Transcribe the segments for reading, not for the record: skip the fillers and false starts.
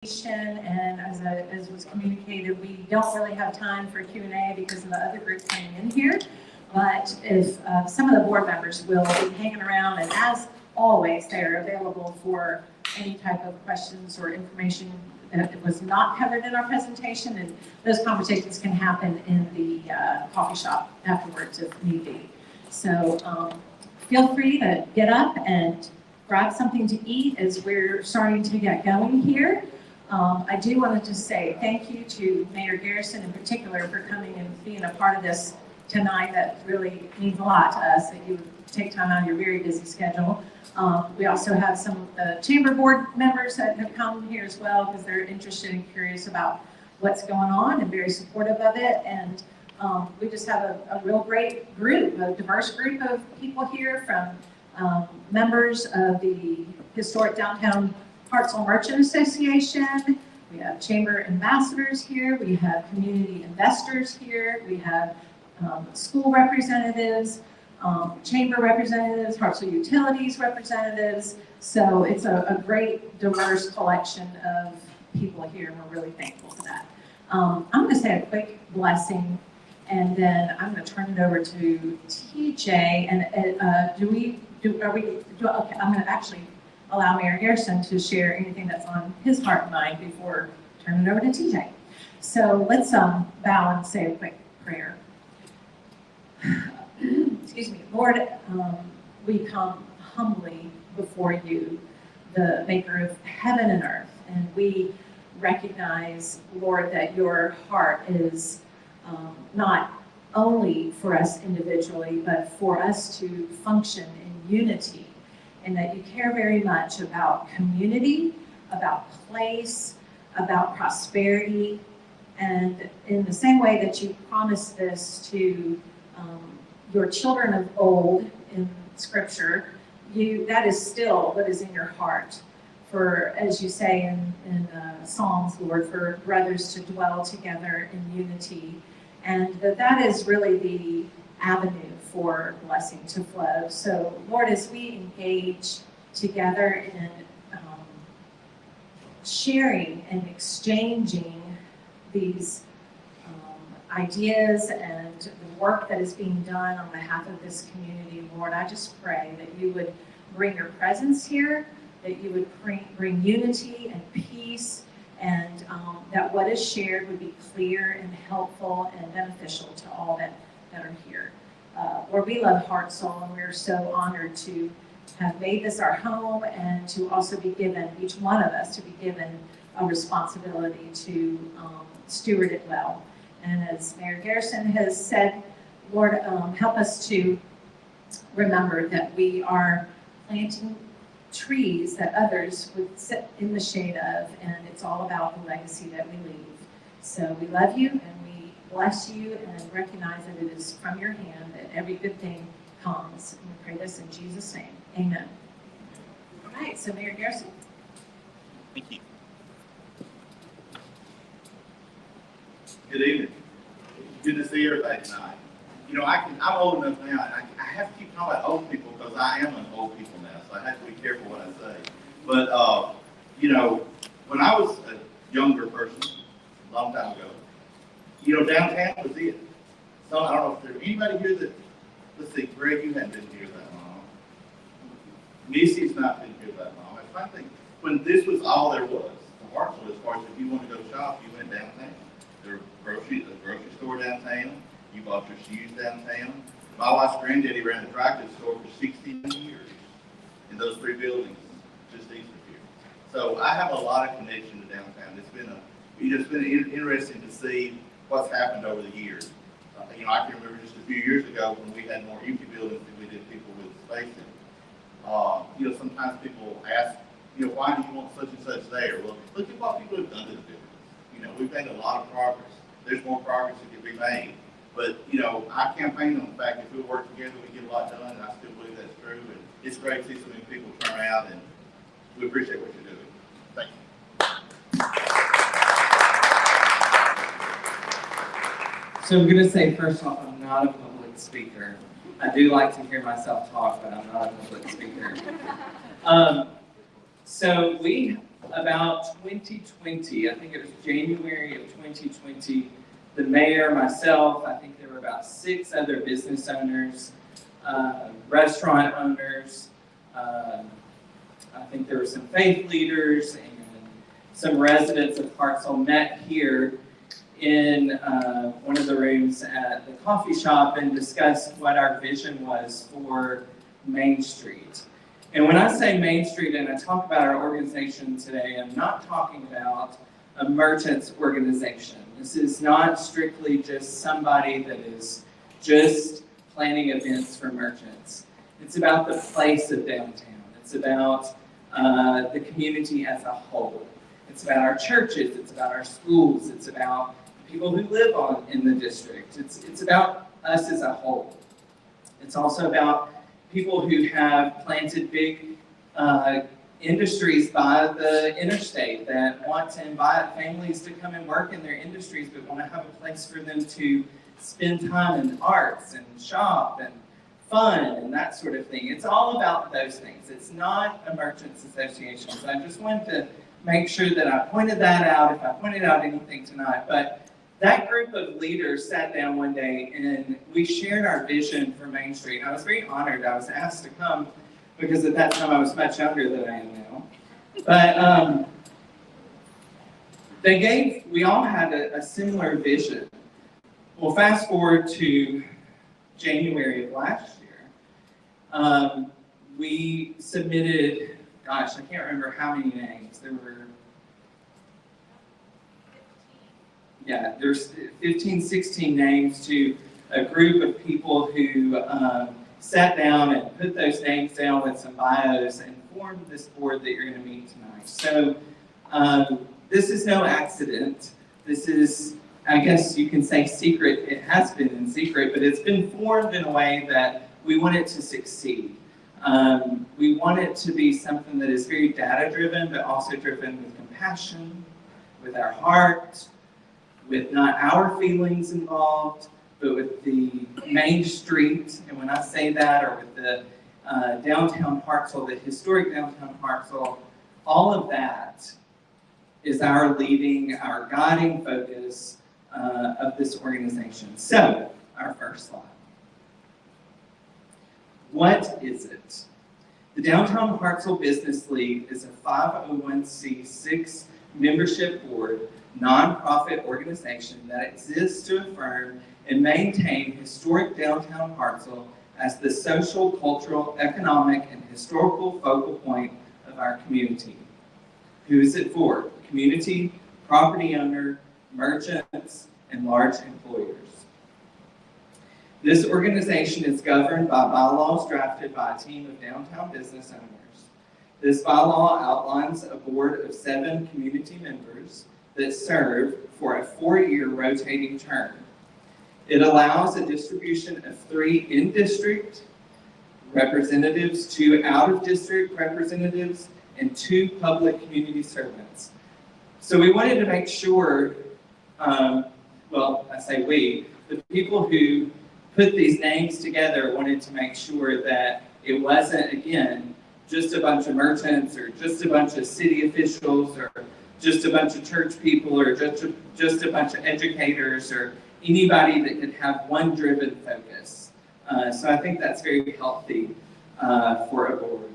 And as was communicated, we don't really have time for Q&A because of the other group coming in here. But if some of the board members will be hanging around, and as always, they are available for any type of questions or information that was not covered in our presentation, and those conversations can happen in the coffee shop afterwards if need be. So feel free to get up and grab something to eat as we're starting to get going here. I do want to just say thank you to Mayor Garrison in particular for coming and being a part of this tonight. That really means a lot to us, that you would take time out of your very busy schedule. We also have some of the chamber board members that have come here as well because they're interested and curious about what's going on and very supportive of it. And we just have a real great group, a diverse group of people here, from members of the Historic Downtown Hartselle Merchant Association. We have chamber ambassadors here. We have community investors here. We have school representatives, chamber representatives, Hartselle Utilities representatives. So it's a great, diverse collection of people here, and we're really thankful for that. I'm going to say a quick blessing, and then I'm going to turn it over to TJ. And okay, I'm going to actually allow Mayor Garrison to share anything that's on his heart and mind before turning it over to TJ. So let's bow and say a quick prayer. Excuse me. Lord, we come humbly before you, the maker of heaven and earth, and we recognize, Lord, that your heart is not only for us individually, but for us to function in unity, and that you care very much about community, about place, about prosperity. And in the same way that you promised this to your children of old in Scripture, that is still what is in your heart. For, as you say in Psalms, Lord, for brothers to dwell together in unity. And that is really the avenue for blessing to flow. So, Lord, as we engage together in sharing and exchanging these ideas and the work that is being done on behalf of this community, Lord, I just pray that you would bring your presence here, that you would bring unity and peace, and that what is shared would be clear and helpful and beneficial to all that are here. Lord, we love Hartselle, and we're so honored to have made this our home, and to also be given, each one of us, to be given a responsibility to steward it well. And as Mayor Garrison has said, Lord, help us to remember that we are planting trees that others would sit in the shade of, and it's all about the legacy that we leave. So we love you, and we bless you, and recognize that it is from your hand that every good thing comes. And we pray this in Jesus' name. Amen. All right, so Mayor Garrison. Thank you. Good evening. Good to see everybody tonight. You know, I'm old enough now, and I have to keep talking about old people because I am an old people now, so I have to be careful what I say. But, you know, when I was a younger person, a long time ago, you know, downtown was it. So I don't know if there's anybody here that, let's see, Greg, you hadn't been here that long. Missy's not been here that long. I think when this was all there was, to Hartselle, as far as if you want to go shop, you went downtown. There were a grocery store downtown. You bought your shoes downtown. My wife's granddaddy ran a tractor store for 16 years in those three buildings, just east of here. So I have a lot of connection to downtown. It's been interesting to see what's happened over the years. You know, I can remember just a few years ago when we had more empty buildings than we did people with space in them. You know, sometimes people ask, you know, why do you want such and such there? Well, look at what people have done to the buildings. You know, we've made a lot of progress. There's more progress that can be made. But, you know, I campaign on the fact that if we work together, we get a lot done, and I still believe that's true. And it's great to see so many people turn out, and we appreciate what you're doing. Thank you. So I'm going to say, first off, I'm not a public speaker. I do like to hear myself talk, but I'm not a public speaker. So we about 2020, I think it was January of 2020, the mayor, myself, I think there were about 6 other business owners, restaurant owners, I think there were some faith leaders and some residents of Hartselle met here in one of the rooms at the coffee shop and discussed what our vision was for Main Street. And when I say Main Street and I talk about our organization today, I'm not talking about a merchants organization. This is not strictly just somebody that is just planning events for merchants. It's about the place of downtown. It's about the community as a whole. It's about our churches. It's about our schools. It's about people who live in the district. It's about us as a whole. It's also about people who have planted big industries by the interstate that want to invite families to come and work in their industries, but want to have a place for them to spend time in arts and shop and fun and that sort of thing. It's all about those things. It's not a merchants association. So I just wanted to make sure that I pointed that out, if I pointed out anything tonight. But that group of leaders sat down one day and we shared our vision for Main Street. I was very honored. I was asked to come because at that time I was much younger than I am now. But we all had a similar vision. Well, fast forward to January of last year. We submitted, gosh, I can't remember how many names. There were, yeah, there's 15, 16 names to a group of people who sat down and put those names down with some bios and formed this board that you're going to meet tonight. So this is no accident. This is, I guess you can say secret. It has been in secret, but it's been formed in a way that we want it to succeed. We want it to be something that is very data-driven, but also driven with compassion, with our heart, with not our feelings involved, but with the Main Street. And when I say that, or with the Downtown Hartselle, the Historic Downtown Hartselle, all of that is our leading, our guiding focus of this organization. So, our first slide. What is it? The Downtown Hartselle Business League is a 501c6 membership board, nonprofit organization that exists to affirm and maintain historic downtown Hartselle as the social, cultural, economic, and historical focal point of our community. Who is it for? Community, property owner, merchants, and large employers. This organization is governed by bylaws drafted by a team of downtown business owners. This bylaw outlines a board of 7 community members that serve for a 4-year rotating term. It allows a distribution of 3 in-district representatives, 2 out-of-district representatives, and 2 public community servants. So we wanted to make sure, well, I say we, the people who put these names together wanted to make sure that it wasn't, again, just a bunch of merchants or just a bunch of city officials or just a bunch of church people or just a bunch of educators or anybody that could have one driven focus. So I think that's very healthy for a board.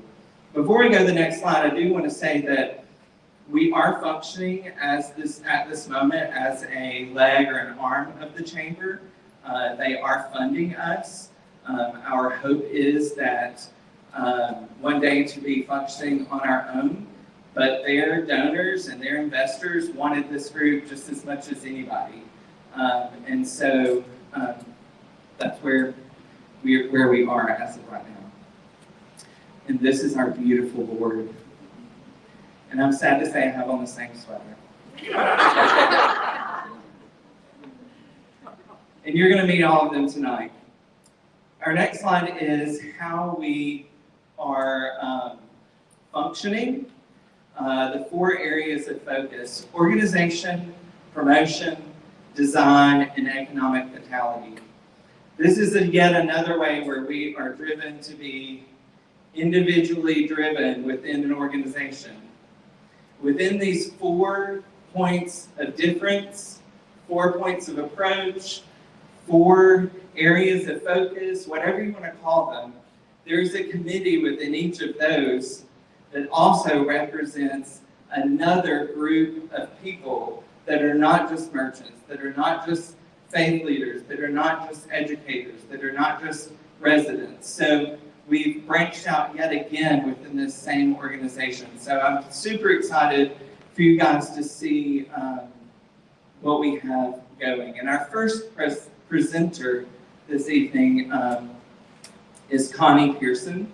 Before we go to the next slide, I do want to say that we are functioning at this moment as a leg or an arm of the chamber. They are funding us. Our hope is that one day to be functioning on our own, but their donors and their investors wanted this group just as much as anybody. And so that's where we are as of right now. And this is our beautiful board. And I'm sad to say I have on the same sweater. And you're going to meet all of them tonight. Our next slide is how we are functioning. The 4 areas of focus: organization, promotion, design, and economic vitality. This is yet another way where we are driven to be individually driven within an organization. within these 4 points of difference, 4 points of approach, 4 areas of focus, whatever you want to call them, there's a committee within each of those that also represents another group of people that are not just merchants, that are not just faith leaders, that are not just educators, that are not just residents. So we've branched out yet again within this same organization. So I'm super excited for you guys to see what we have going. And our first presenter this evening is Connie Pearson.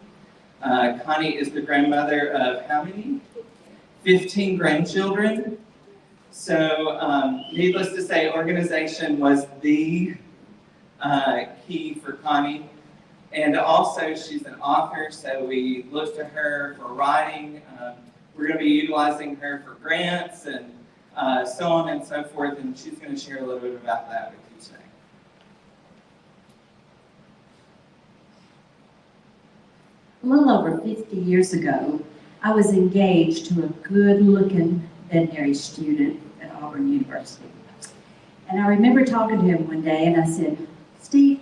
Connie is the grandmother of how many? 15 grandchildren. So needless to say, organization was the key for Connie. And also she's an author, so we look to her for writing. We're going to be utilizing her for grants and so on and so forth, and she's going to share a little bit about that with you today. A little over 50 years ago, I was engaged to a good-looking veterinary student at Auburn University. And I remember talking to him one day, and I said, "Steve,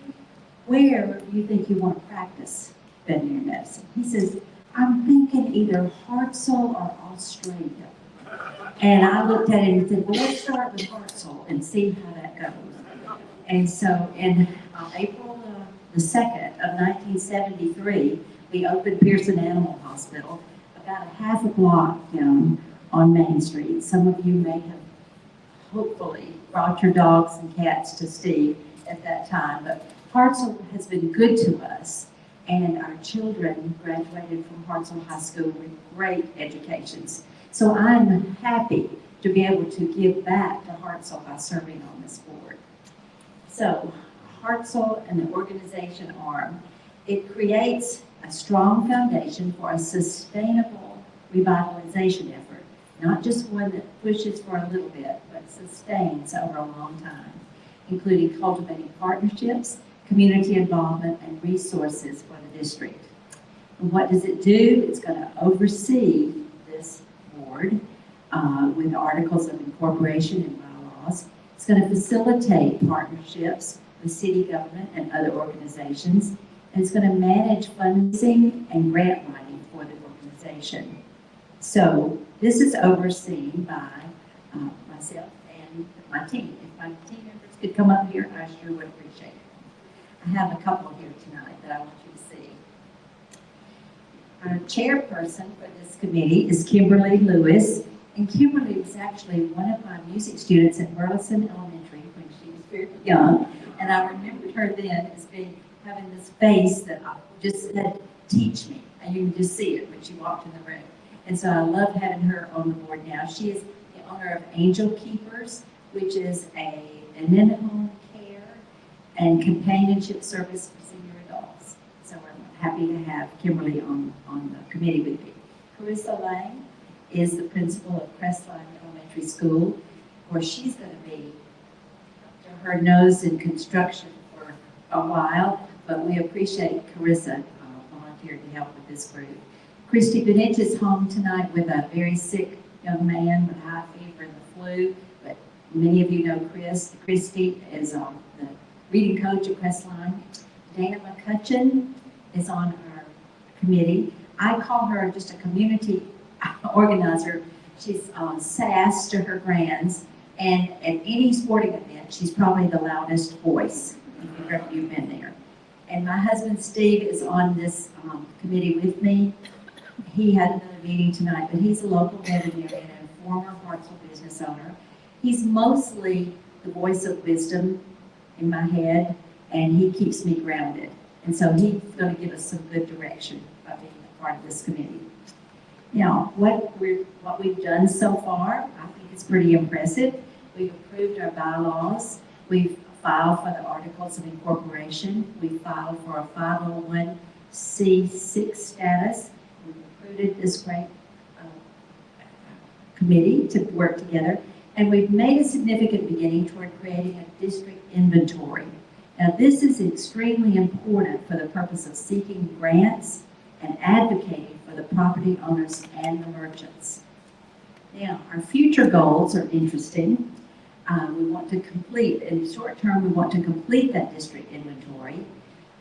where do you think you want to practice veterinary medicine?" He says, "I'm thinking either Hartselle or Australia." And I looked at him and said, "Well, let's start with Hartselle and see how that goes." And so in April the 2nd of 1973, we opened Pearson Animal Hospital about a half a block down on Main Street. Some of you may have hopefully brought your dogs and cats to Steve at that time, but Hartselle has been good to us, and our children graduated from Hartselle High School with great educations. So I'm happy to be able to give back to Hartselle by serving on this board. So Hartselle and the organization arm, it creates a strong foundation for a sustainable revitalization effort, not just one that pushes for a little bit, but sustains over a long time, including cultivating partnerships, community involvement, and resources for the district. And what does it do? It's going to oversee this board with articles of incorporation and bylaws. It's going to facilitate partnerships with city government and other organizations. And it's going to manage fundraising and grant writing for the organization. So this is overseen by myself and my team. If my team members could come up here, I sure would appreciate it. I have a couple here tonight that I want you to see. Our chairperson for this committee is Kimberly Lewis. And Kimberly was actually one of my music students at Burleson Elementary when she was very young. And I remembered her then as having this face that I just said, "Teach me." And you can just see it when she walked in the room. And so I love having her on the board now. She is the owner of Angel Keepers, which is an in-home care and companionship service for senior adults. So we're happy to have Kimberly on the committee with me. Carissa Lang is the principal of Crestline Elementary School. Of course, she's going to be up to her nose in construction for a while, but we appreciate Carissa volunteered to help with this group. Christy Benich is home tonight with a very sick young man with high fever and the flu, but many of you know Chris. Christy is the reading coach at Crestline. Dana McCutcheon is on our committee. I call her just a community organizer. She's sass to her grands, and at any sporting event, she's probably the loudest voice if you've been there. And my husband Steve is on this committee with me. He had another meeting tonight, but he's a local veterinarian and former Hartselle business owner. He's mostly the voice of wisdom in my head, and he keeps me grounded. And so he's going to give us some good direction by being a part of this committee. Now, what we've done so far, I think it's pretty impressive. We've approved our bylaws. We've filed for the articles of incorporation. We filed for a 501c6 status. We've recruited this great committee to work together. And we've made a significant beginning toward creating a district inventory. Now, this is extremely important for the purpose of seeking grants and advocating for the property owners and the merchants. Now, our future goals are interesting. We want to complete, in the short term, we want to complete that district inventory.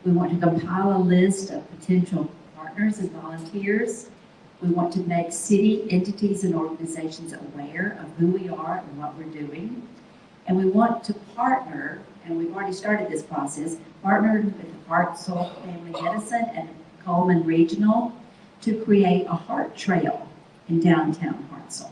We want to compile a list of potential partners and volunteers. We want to make city entities and organizations aware of who we are and what we're doing. And we want to partner, and we've already started this process, partnered with the Hartselle Family Medicine and Coleman Regional to create a heart trail in downtown Hartselle.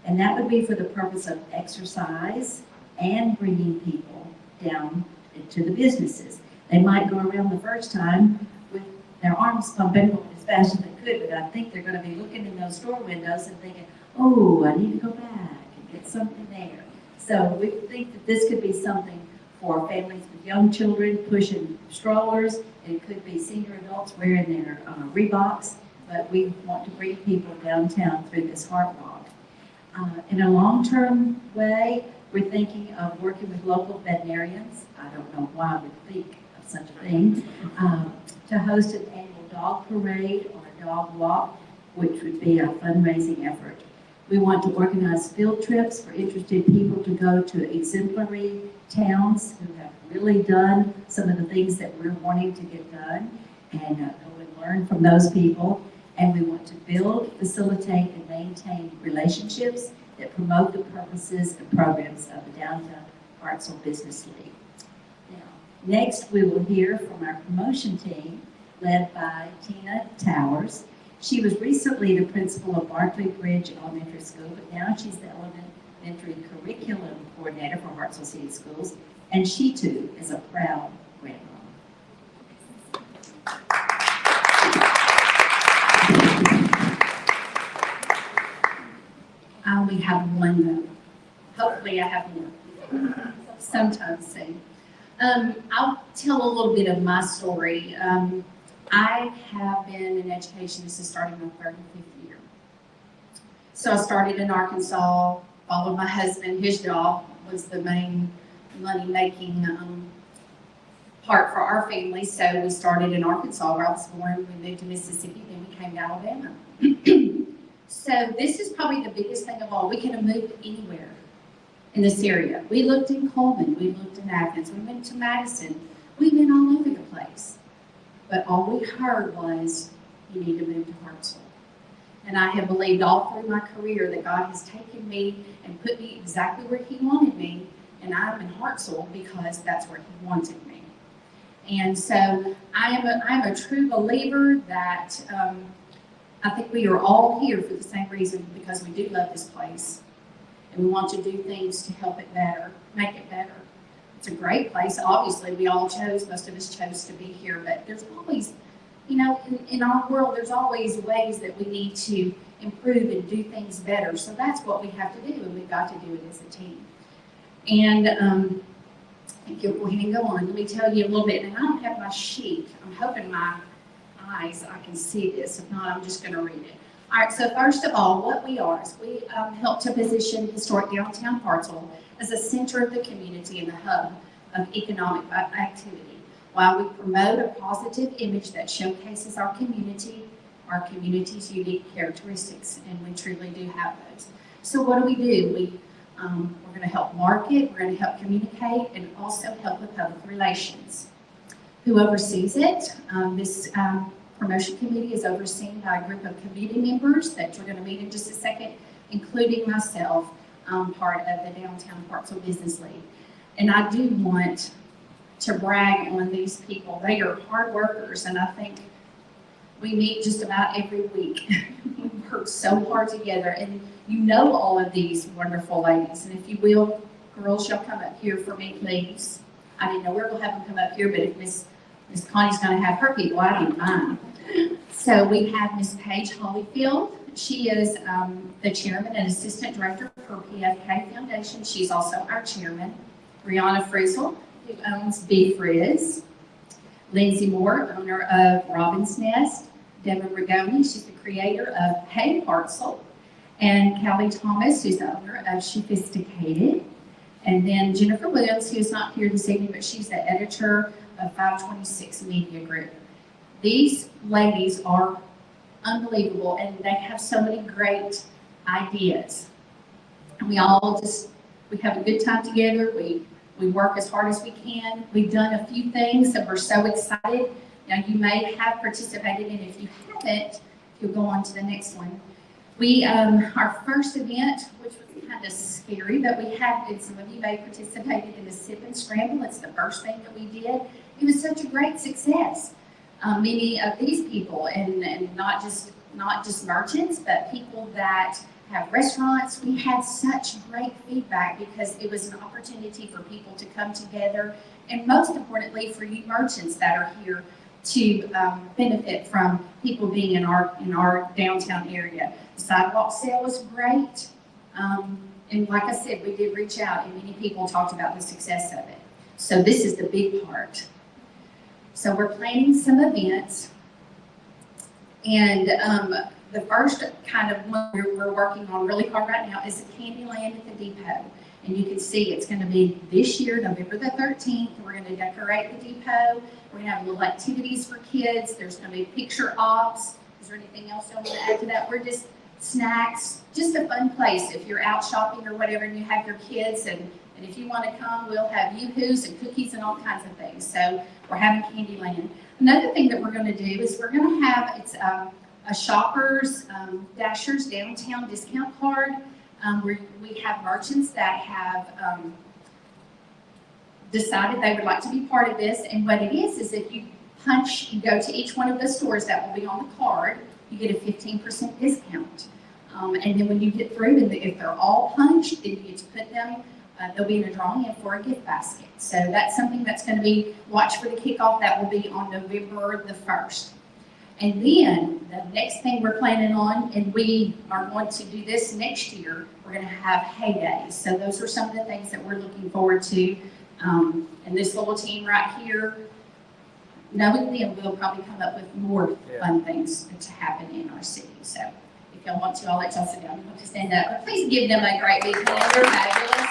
And that would be for the purpose of exercise and bringing people down to the businesses. They might go around the first time with their arms pumping as fast as they could, but I think they're going to be looking in those store windows and thinking, oh, I need to go back and get something there. So we think that this could be something for families with young children pushing strollers. It could be senior adults wearing their Reeboks, but we want to bring people downtown through this heart walk. In a long-term way, we're thinking of working with local veterinarians. I don't know why we think of such a thing, to host an annual dog parade or a dog walk, which would be a fundraising effort. We want to organize field trips for interested people to go to exemplary towns who have really done some of the things that we're wanting to get done, and go and learn from those people. And we want to build, facilitate, and maintain relationships that promote the purposes and programs of the Downtown Hartselle Business League. Now, next we will hear from our promotion team led by Tina Towers. She was recently the principal of Barclay Bridge Elementary School, but now she's the elementary curriculum coordinator for Hartselle City Schools, and she too is a proud grandmama. I only have one though. Hopefully I have more sometime soon. I'll tell a little bit of my story. I have been in education since starting my 35th year. So I started in Arkansas, followed my husband. His job was the main money-making part for our family. So we started in Arkansas, where I was born. We moved to Mississippi, then we came to Alabama. So this is probably the biggest thing of all. We could have moved anywhere in this area. We looked in Coleman, we looked in Athens, we went to Madison. We've been all over the place. But all we heard was, you need to move to Hartselle. And I have believed all through my career that God has taken me and put me exactly where He wanted me. And I'm in Hartselle because that's where He wanted me. And so I'm a true believer that I think we are all here for the same reason, because we do love this place. And we want to do things to help it better, make it better. It's a great place. Obviously, most of us chose to be here, but there's always, in our world, there's always ways that we need to improve and do things better. So that's what we have to do, and we've got to do it as a team. And I think you'll go ahead and go on. Let me tell you a little bit, and I don't have my sheet. I'm hoping my eyes, I can see this. If not, I'm just going to read it. All right, so first of all, what we are is we help to position Historic Downtown Hartselle as a center of the community and the hub of economic activity, while we promote a positive image that showcases our community's unique characteristics, and we truly do have those. So what do? We're going to help market, we're going to help communicate, and also help with public relations. Who oversees it? This promotion committee is overseen by a group of committee members that we're going to meet in just a second, including myself, part of the Downtown Hartselle Business League. And I do want to brag on these people. They are hard workers, and I think we meet just about every week. We work so hard together, and all of these wonderful ladies. And if you will, girls, y'all come up here for me, please. I didn't know we were going to have them come up here, but if Miss Connie's going to have her people, I didn't mind. So we have Miss Paige Holyfield. She is the chairman and assistant director for PFK Foundation. She's also our chairman. Brianna Frizzle, who owns Be Frizz. Lindsay Moore, owner of Robin's Nest. Deborah Rigoni, she's the creator of Hey Hartselle. And Callie Thomas, who's the owner of Sophisticated. And then Jennifer Williams, who is not here this evening, but she's the editor of 526 Media Group. These ladies are unbelievable, and they have so many great ideas. And we have a good time together. We work as hard as we can. We've done a few things that we're so excited. Now, you may have participated in. If you haven't, you'll go on to the next one. Our first event, which was kind of scary, but we had, and some of you may have participated in the Sip and Scramble. It's the first thing that we did. It was such a great success. Many of these people, and not just merchants, but people that have restaurants, we had such great feedback because it was an opportunity for people to come together, and most importantly, for you merchants that are here to benefit from people being in our downtown area. The sidewalk sale was great, and like I said, we did reach out, and many people talked about the success of it. So this is the big part. So we're planning some events, and the first kind of one we're working on really hard right now is the Candyland at the Depot. And you can see it's going to be this year, November the 13th. We're going to decorate the depot. We're going to have little activities for kids. There's going to be picture ops. Is there anything else you want to add to that? We're just snacks, just a fun place. If you're out shopping or whatever and you have your kids, and if you want to come, we'll have yoo-hoos and cookies and all kinds of things. So we're having Candyland. Another thing that we're going to do is we're going to have, it's a Shoppers Dashers Downtown discount card. We have merchants that have decided they would like to be part of this, and what it is if you go to each one of the stores that will be on the card, you get a 15% discount. And then when you get through, and if they're all punched, then you get to put them, they'll be in a drawing in for a gift basket. So that's something that's going to be, watch for the kickoff, that will be on November the 1st. And then the next thing we're planning on, and we are going to do this next year, we're going to have hay days. So those are some of the things that we're looking forward to. And this little team right here, knowing them, we'll probably come up with more fun things to happen in our city. So if y'all want to, I'll let y'all sit down. I'll just stand up. But please give them a great big hand. They're fabulous.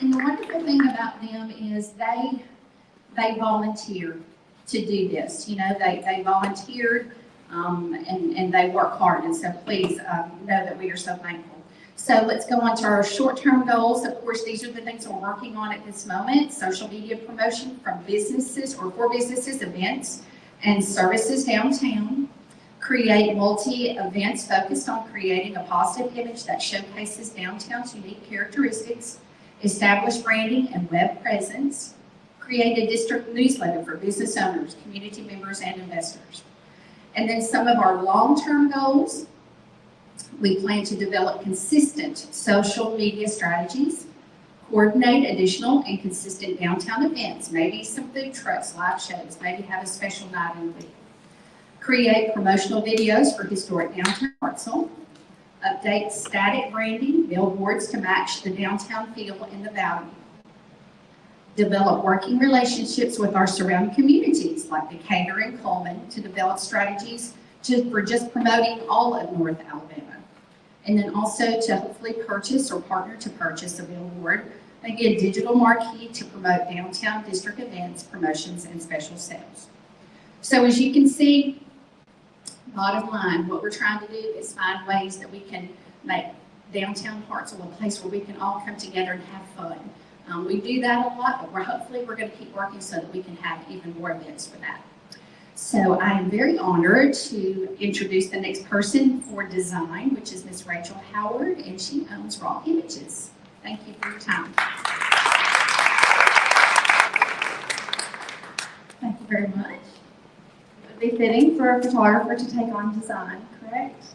And the wonderful thing about them is they volunteer to do this. You know, they volunteered and they work hard. And so please know that we are so thankful. So let's go on to our short-term goals. Of course, these are the things we're working on at this moment. Social media promotion from businesses or for businesses, events, and services downtown. Create multi-events focused on creating a positive image that showcases downtown's unique characteristics. Establish branding and web presence. Create a district newsletter for business owners, community members, and investors. And then some of our long-term goals. We plan to develop consistent social media strategies, coordinate additional and consistent downtown events, maybe some food trucks, live shows, maybe have a special night in the week. Create promotional videos for Historic Downtown Hartselle. Update static branding, billboards to match the downtown feel and the value. Develop working relationships with our surrounding communities like Decatur and Coleman to develop strategies for just promoting all of North Alabama. And then also to hopefully purchase or partner to purchase a billboard, maybe a digital marquee to promote downtown district events, promotions, and special sales. So as you can see, bottom line, what we're trying to do is find ways that we can make downtown Hartselle a place where we can all come together and have fun. We do that a lot, but hopefully we're going to keep working so that we can have even more events for that. So I am very honored to introduce the next person for design, which is Miss Rachel Howard, and she owns Raw Images. Thank you for your time. Thank you very much. It would be fitting for a photographer to take on design, correct?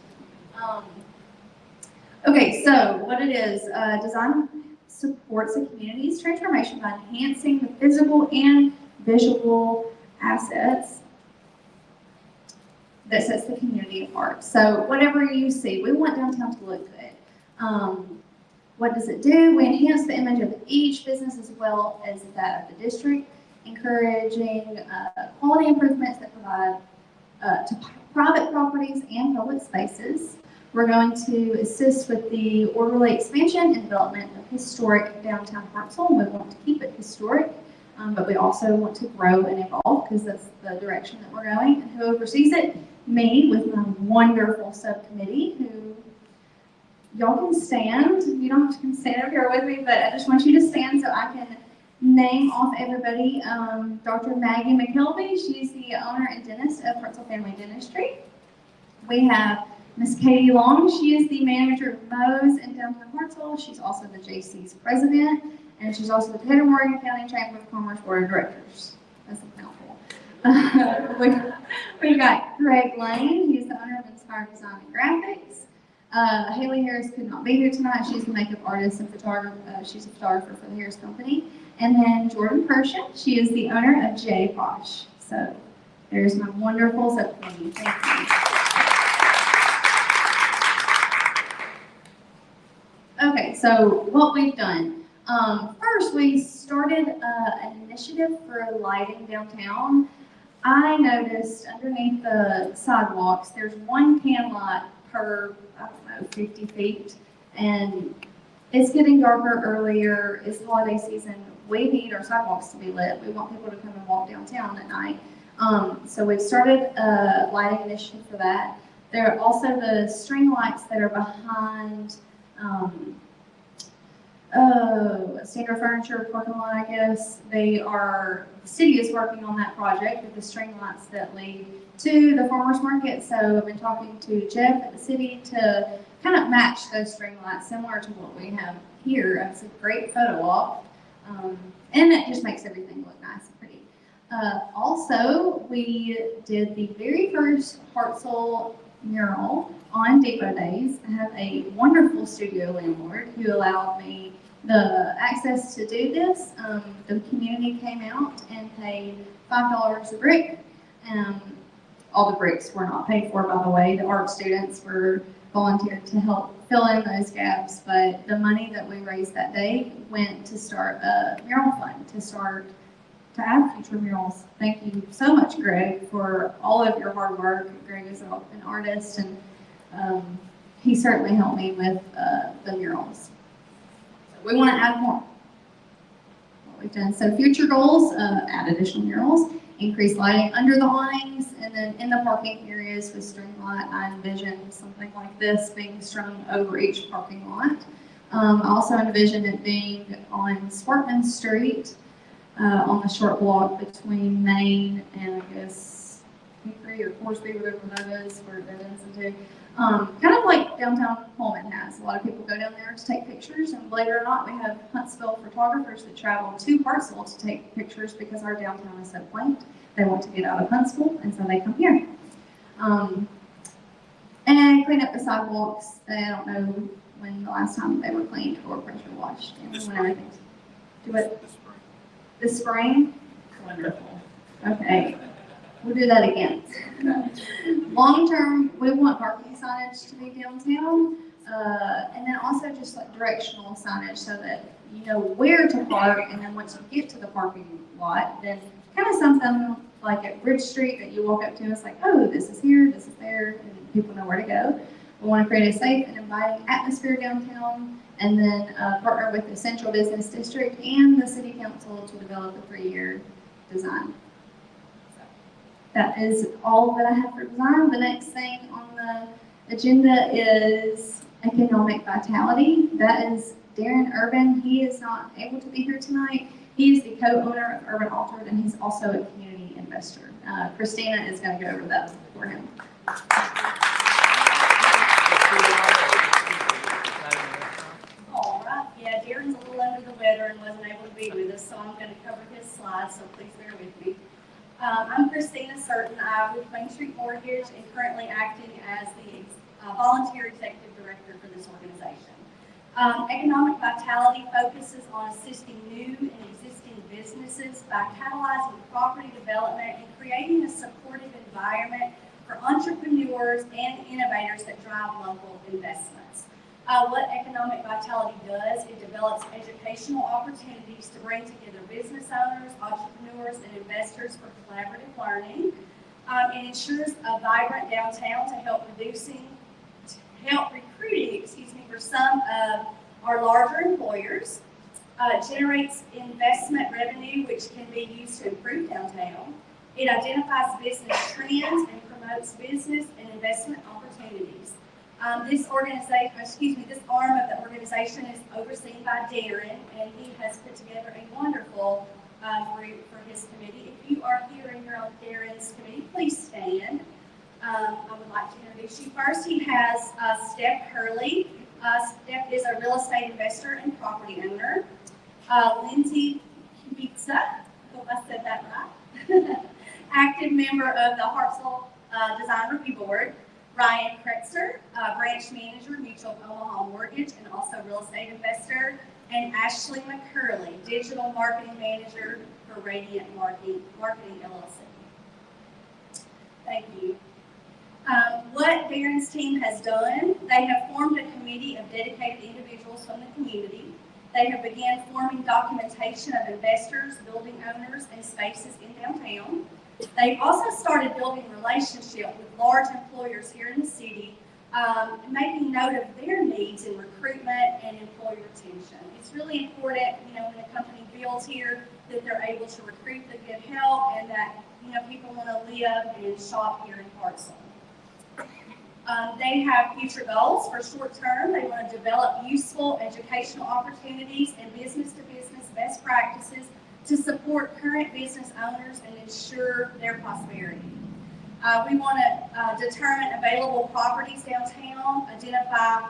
Okay, so what it is, design supports the community's transformation by enhancing the physical and visual assets that sets the community apart. So whatever you see, we want downtown to look good. What does it do? We enhance the image of each business as well as that of the district, encouraging quality improvements that provide to private properties and public spaces. We're going to assist with the orderly expansion and development of historic downtown Hartselle. We want to keep it historic, but we also want to grow and evolve because that's the direction that we're going. And who oversees it? Me, with my wonderful subcommittee who y'all can stand. You don't have to stand up here with me, but I just want you to stand so I can name off everybody. Dr. Maggie McKelvey, she's the owner and dentist of Hartselle Family Dentistry. We have Miss Katie Long, she is the manager of Moe's in Downtown Hartselle. She's also the JC's president, and she's also the head of Morgan County Chamber of Commerce Board of Directors. That's a mouthful. We've got Greg Lane, he's the owner of Inspired Design and Graphics. Haley Harris could not be here tonight. She's a makeup artist and photographer. She's a photographer for the Harris Company. And then Jordan Persian, she is the owner of J Posh. So there's my wonderful subcommittee. Thank you. Okay, so what we've done. First, we started an initiative for lighting downtown. I noticed underneath the sidewalks, there's one can light per, I don't know, 50 feet. And it's getting darker earlier. It's holiday season. We need our sidewalks to be lit. We want people to come and walk downtown at night. So we've started a lighting initiative for that. There are also the string lights that are behind Standard Furniture parking lot, I guess. The city is working on that project with the string lights that lead to the farmer's market. So I've been talking to Jeff at the city to kind of match those string lights similar to what we have here. It's a great photo op. And it just makes everything look nice and pretty. Also, we did the very first Hartselle mural on Depot Days. I have a wonderful studio landlord who allowed me the access to do this. The community came out and paid $5 a brick. All the bricks were not paid for, by the way. The art students were volunteered to help fill in those gaps, but the money that we raised that day went to start a mural fund to add future murals. Thank you so much, Greg, for all of your hard work. Greg is an artist, and he certainly helped me with the murals. So we want to add more. What we've done. So future goals, add additional murals, increase lighting under the awnings, and then in the parking areas with string light, I envision something like this being strung over each parking lot. I also envision it being on Sparkman Street, on the short block between Main and I guess Hickory or Corsby, whatever that is, where it ends into. Kind of like downtown Pullman has. A lot of people go down there to take pictures, and believe it or not, we have Huntsville photographers that travel to Hartselle to take pictures because our downtown is so quaint. They want to get out of Huntsville, and so they come here. And clean up the sidewalks. I don't know when the last time they were cleaned or pressure washed. And when everything's do it this spring. Wonderful. Okay. We'll do that again. Long term, we want parking signage to be downtown, and then also just like directional signage so that you know where to park, and then once you get to the parking lot, then kind of something like at Bridge Street that you walk up to, it's like, oh, this is here, this is there, and people know where to go. We want to create a safe and inviting atmosphere downtown, and then partner with the Central Business District and the City Council to develop a 3-year design. That is all that I have for design. The next thing on the agenda is economic vitality. That is Darren Urban. He is not able to be here tonight. He is the co-owner of Urban Altered, and he's also a community investor. Christina is going to go over that for him. All right. Yeah, Darren's a little under the weather and wasn't able to be with us, so I'm going to cover his slides, so please bear with me. I'm Christina Certain. I'm with Main Street Mortgage and currently acting as the volunteer executive director for this organization. Economic vitality focuses on assisting new and existing businesses by catalyzing property development and creating a supportive environment for entrepreneurs and innovators that drive local investments. What economic vitality does, it develops educational opportunities to bring together business owners, entrepreneurs, and investors for collaborative learning. It ensures a vibrant downtown to help recruiting, for some of our larger employers. Generates investment revenue, which can be used to improve downtown. It identifies business trends and promotes business and investment opportunities. This organization, this arm of the organization is overseen by Darren, and he has put together a wonderful group for his committee. If you are here and you're on Darren's committee, please stand. I would like to introduce you first. He has Steph Hurley. Steph is a real estate investor and property owner. Lindsay Kubica, I hope I said that right. Active member of the Hartselle Design Review Board. Ryan Kretzer, branch manager, Mutual of Omaha Mortgage, and also real estate investor. And Ashley McCurley, digital marketing manager for Radiant Marketing LLC. Thank you. What Darren's team has done, they have formed a committee of dedicated individuals from the community. They have began forming documentation of investors, building owners, and spaces in downtown. They've also started building relationships with large employers here in the city, making note of their needs in recruitment and employee retention. It's really important, when a company builds here, that they're able to recruit the good help and that, people want to live and shop here in Hartselle. They have future goals for short term. They want to develop useful educational opportunities and business-to-business best practices to support current business owners and ensure their prosperity. We want to determine available properties downtown, identify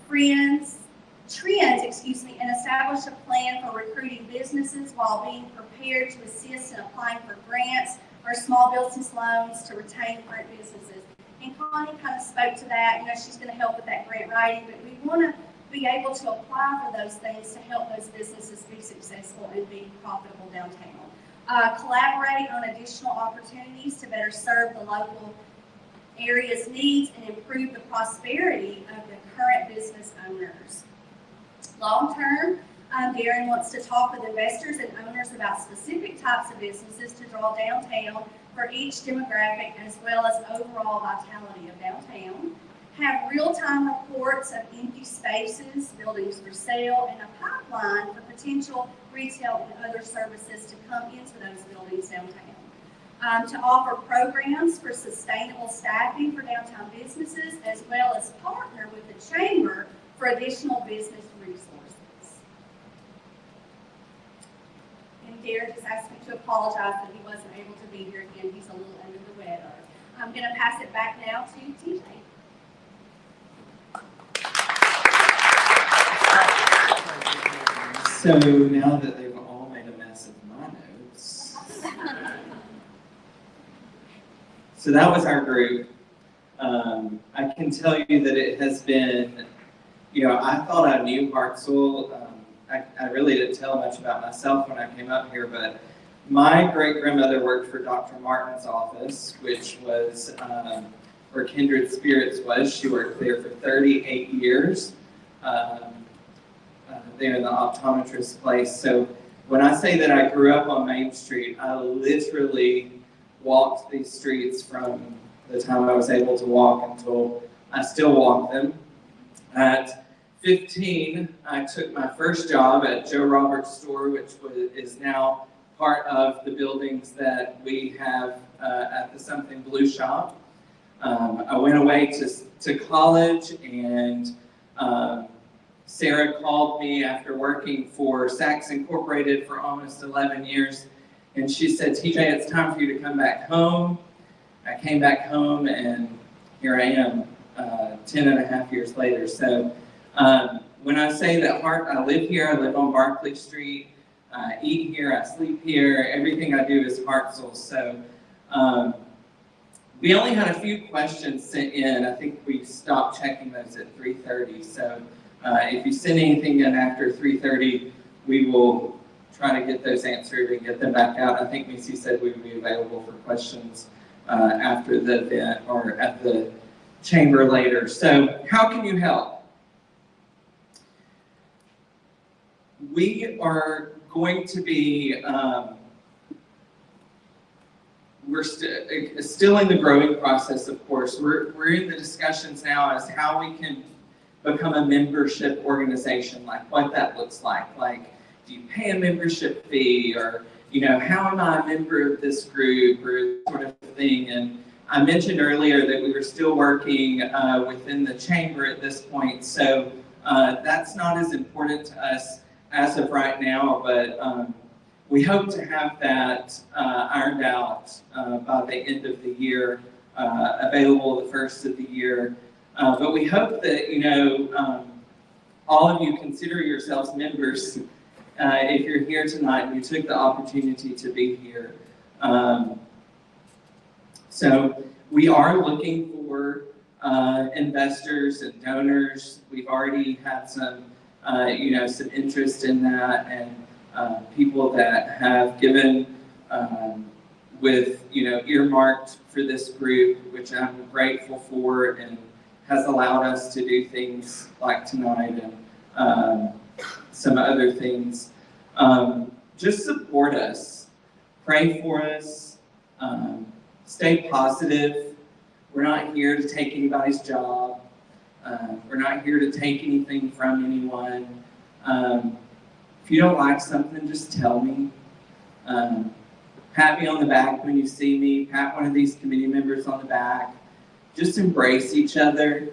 trends, and establish a plan for recruiting businesses while being prepared to assist in applying for grants or small business loans to retain current businesses. And Connie kind of spoke to that. She's going to help with that grant writing, but we want to be able to apply for those things to help those businesses be successful and be profitable downtown. Collaborate on additional opportunities to better serve the local area's needs and improve the prosperity of the current business owners. Long term, Darren wants to talk with investors and owners about specific types of businesses to draw downtown for each demographic as well as overall vitality of downtown. Have real-time reports of empty spaces, buildings for sale, and a pipeline for potential retail and other services to come into those buildings downtown. To offer programs for sustainable staffing for downtown businesses, as well as partner with the Chamber for additional business resources. And Darren just asked me to apologize that he wasn't able to be here again. He's a little under the weather. I'm going to pass it back now to TJ. So now that they've all made a mess of my notes. So that was our group. I can tell you that it has been, I thought I knew Hartselle. I really didn't tell much about myself when I came up here, but my great-grandmother worked for Dr. Martin's office, which was where Kindred Spirits was. She worked there for 38 years. There in the optometrist place. So when I say that I grew up on Main Street, I literally walked these streets from the time I was able to walk until I still walk them. At 15, I took my first job at Joe Roberts' store, which is now part of the buildings that we have at the Something Blue shop. I went away to college, and Sarah called me after working for Saks Incorporated for almost 11 years, and she said, TJ, it's time for you to come back home. I came back home, and here I am 10 and a half years later. So when I say that I live here, I live on Barclay Street, I eat here, I sleep here, everything I do is Hartselle. So we only had a few questions sent in. I think we stopped checking those at 3:30. So if you send anything in after 3:30, we will try to get those answered and get them back out. I think Missy said we would be available for questions after the event or at the chamber later. So how can you help? We are going to be, we're still in the growing process, of course. We're in the discussions now as how we can become a membership organization, like what that looks like. Like, do you pay a membership fee, or how am I a member of this group, or sort of thing. And I mentioned earlier that we were still working within the chamber at this point, so that's not as important to us as of right now, but we hope to have that ironed out by the end of the year, available the first of the year. But we hope that, you know, all of you consider yourselves members if you're here tonight and you took the opportunity to be here. So we are looking for investors and donors. We've already had some, you know, some interest in that, and people that have given with, you know, earmarked for this group, which I'm grateful for, and has allowed us to do things like tonight and some other things. Just support us, pray for us, stay positive. We're not here to take anybody's job. We're not here to take anything from anyone. If you don't like something, just tell me. Pat me on the back when you see me. Pat one of these committee members on the back. Just embrace each other.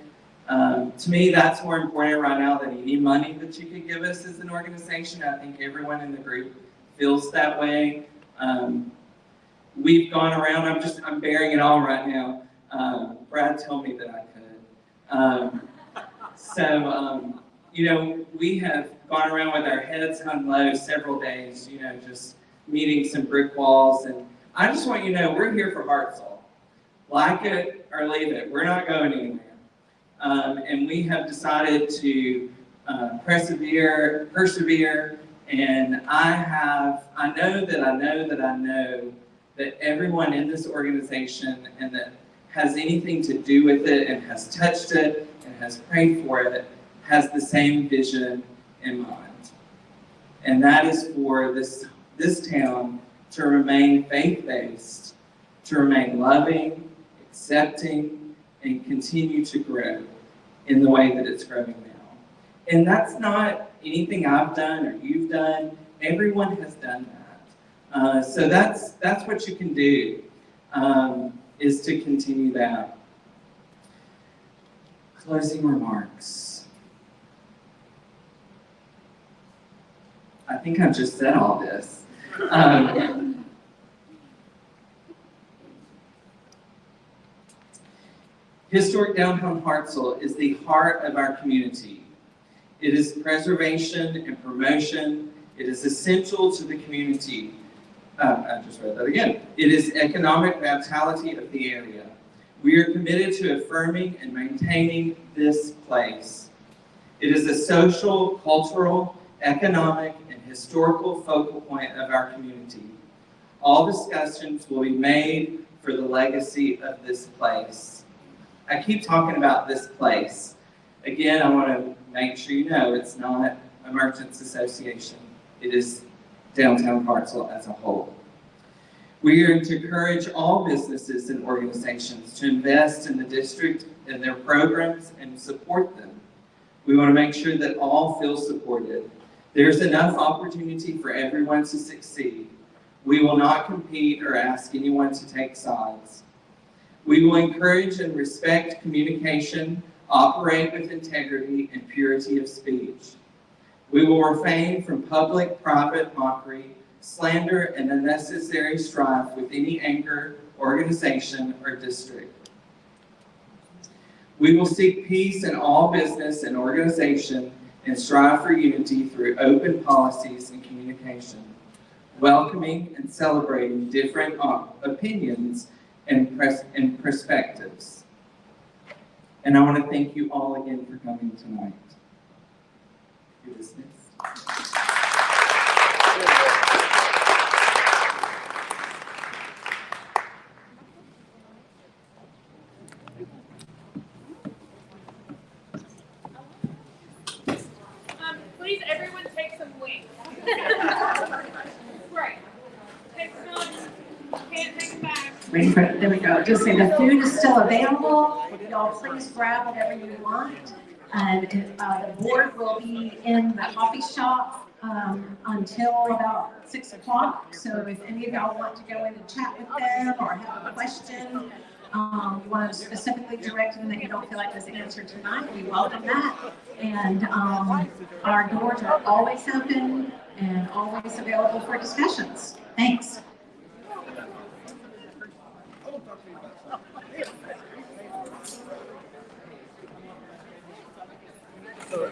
To me, that's more important right now than any money that you could give us as an organization. I think everyone in the group feels that way. We've gone around, I'm bearing it all right now. Brad told me that I could. You know, we have gone around with our heads hung low several days, you know, just meeting some brick walls. And I just want you to know, we're here for Hartselle. Like it or leave it, we're not going anywhere. And we have decided to persevere, and I know that everyone in this organization and that has anything to do with it and has touched it and has prayed for it has the same vision in mind. And that is for this town to remain faith-based, to remain loving, accepting, and continue to grow in the way that it's growing now. And that's not anything I've done or you've done. Everyone has done that. So that's what you can do, is to continue that. Closing remarks. I think I've just said all this. Historic Downtown Hartselle is the heart of our community. It is preservation and promotion. It is essential to the community. I just read that again. It is economic vitality of the area. We are committed to affirming and maintaining this place. It is a social, cultural, economic, and historical focal point of our community. All discussions will be made for the legacy of this place. I keep talking about this place. Again, I want to make sure you know it's not a merchants association. It is Downtown Hartselle as a whole. We are to encourage all businesses and organizations to invest in the district and their programs and support them. We want to make sure that all feel supported. There's enough opportunity for everyone to succeed. We will not compete or ask anyone to take sides. We will encourage and respect communication, operate with integrity and purity of speech. We will refrain from public-private mockery, slander, and unnecessary strife with any anchor, organization, or district. We will seek peace in all business and organization and strive for unity through open policies and communication, welcoming and celebrating different opinions and perspectives. And I want to thank you all again for coming tonight. You're dismissed. Please, everyone take some wings. Right. Take some. Can't take them back. Wait for it. There we go. Just say the food is still available. Y'all please grab whatever you want. And the board will be in the coffee shop until about 6 o'clock. So if any of y'all want to go in and chat with them or have a question, you want to specifically direct them that you don't feel like was answered tonight, we welcome that. And our doors are always open and always available for discussions. Thanks. So,